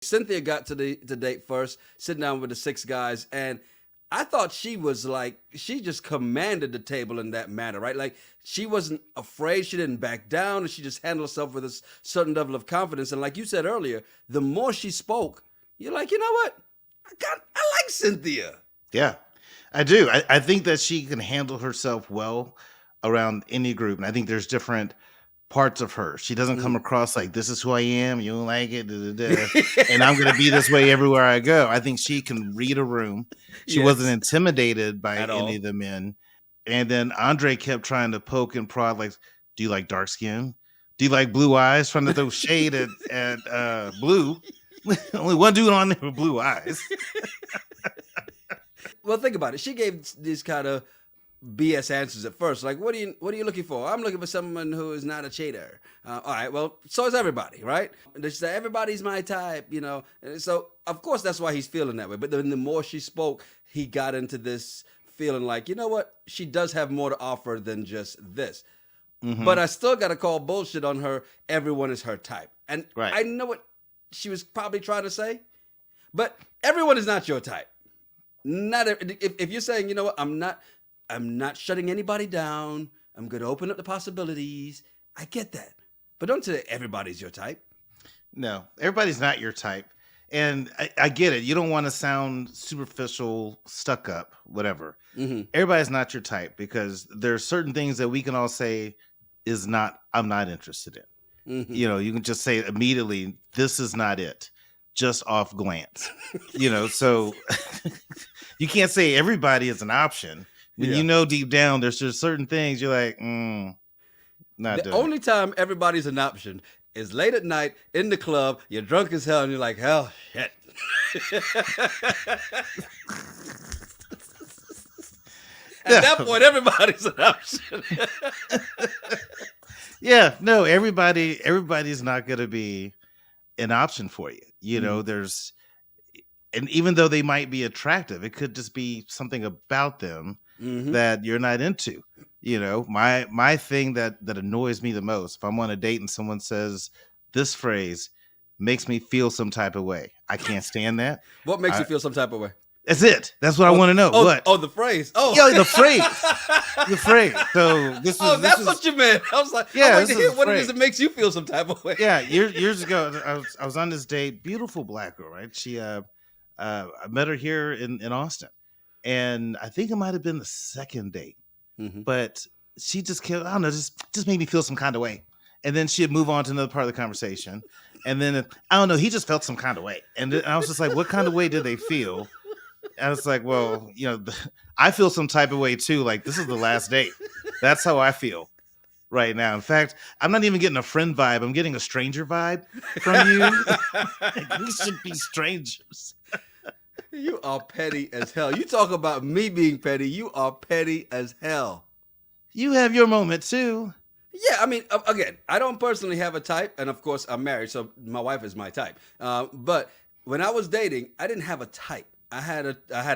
Cynthia got to the date first, sitting down with the 6 guys, and I thought she was like, she just commanded the table in that manner, right? Like, she wasn't afraid, she didn't back down, and she just handled herself with a certain level of confidence. And like you said earlier, the more she spoke, you're like, you know what? I like Cynthia. Yeah, I do. I think that she can handle herself well around any group. And I think there's different parts of her. She doesn't come across like, this is who I am, you don't like it, and I'm going to be this way everywhere I go. I think she can read a room. She wasn't intimidated by any of the men. And then Andre kept trying to poke and prod, like, do you like dark skin? Do you like blue eyes? Trying to throw shade at Blue. Only one dude on there with blue eyes. Well, think about it. She gave these kind of BS answers at first. Like, what are you looking for? I'm looking for someone who is not a cheater. All right, well, so is everybody, right? They say everybody's my type, you know. And so of course that's why he's feeling that way. But then the more she spoke, he got into this feeling like, you know what? She does have more to offer than just this. Mm-hmm. But I still got to call bullshit on her. Everyone is her type, and I know what she was probably trying to say. But everyone is not your type. Not if you're saying, you know what, I'm not shutting anybody down. I'm going to open up the possibilities. I get that. But don't say everybody's your type. No, everybody's not your type. And I get it. You don't want to sound superficial, stuck up, whatever. Mm-hmm. Everybody's not your type, because there are certain things that we can all say I'm not interested in. Mm-hmm. You know, you can just say immediately, this is not it, just off glance. You know, so you can't say everybody is an option. When you know deep down there's just certain things you're like, not the doing only time everybody's an option is late at night in the club, you're drunk as hell, and you're like, hell, shit. At that point, everybody's an option. Yeah, no, everybody's not going to be an option for you. You know, and even though they might be attractive, it could just be something about them that you're not into. You know, my thing that annoys me the most, if I'm on a date and someone says this phrase, makes me feel some type of way. I can't stand that. What makes you feel some type of way? That's it. That's what I want to know. What? Oh, the phrase. Oh, yeah, the phrase. The phrase. So that's what you meant. I was like, yeah, wait to hear what it is that makes you feel some type of way. Yeah, years ago, I was on this date. Beautiful black girl, right? She, I met her here in Austin, and I think it might have been the second date, but she just kept, I don't know, just made me feel some kind of way. And then she'd move on to another part of the conversation, and then I don't know, he just felt some kind of way, and I was just like, what kind of way did they feel? I was like, well, you know, I feel some type of way too. Like, this is the last date. That's how I feel right now. In fact, I'm not even getting a friend vibe. I'm getting a stranger vibe from you. We should be strangers. You are petty as hell. You talk about me being petty. You are petty as hell. You have your moment too. Yeah, I mean, again, I don't personally have a type. And of course, I'm married, so my wife is my type. But when I was dating, I didn't have a type. I had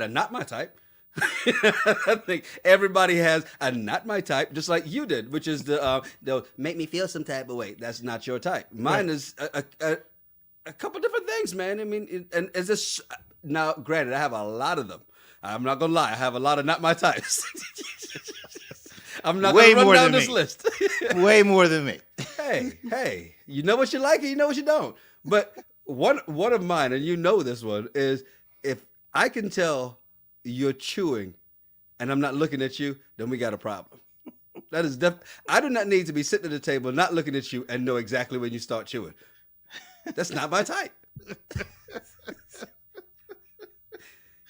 a not my type. I think everybody has a not my type, just like you did, which is they'll make me feel some type of way. That's not your type. Mine is a couple different things, man. I mean, and is this now? Granted, I have a lot of them. I'm not gonna lie. I have a lot of not my types. I'm not gonna run down this list. Way more than me. Hey, you know what you like and you know what you don't. But one of mine, and you know this one, is if I can tell you're chewing and I'm not looking at you, then we got a problem. That is I do not need to be sitting at the table, not looking at you, and know exactly when you start chewing. That's not my type.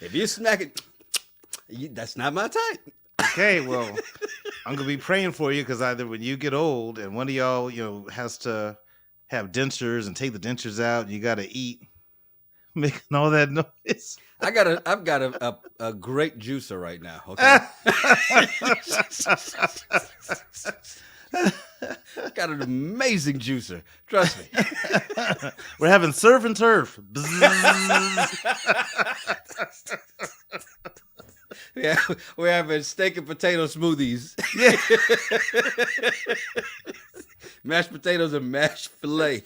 If you smack it, that's not my type. Okay, well, I'm going to be praying for you, because either when you get old and one of y'all, you know, has to have dentures and take the dentures out, and you got to eat, making all that noise. I've got a great juicer right now. Okay, got an amazing juicer. Trust me. We're having surf and turf. Yeah, we're having steak and potato smoothies. Yeah. Mashed potatoes and mashed filet.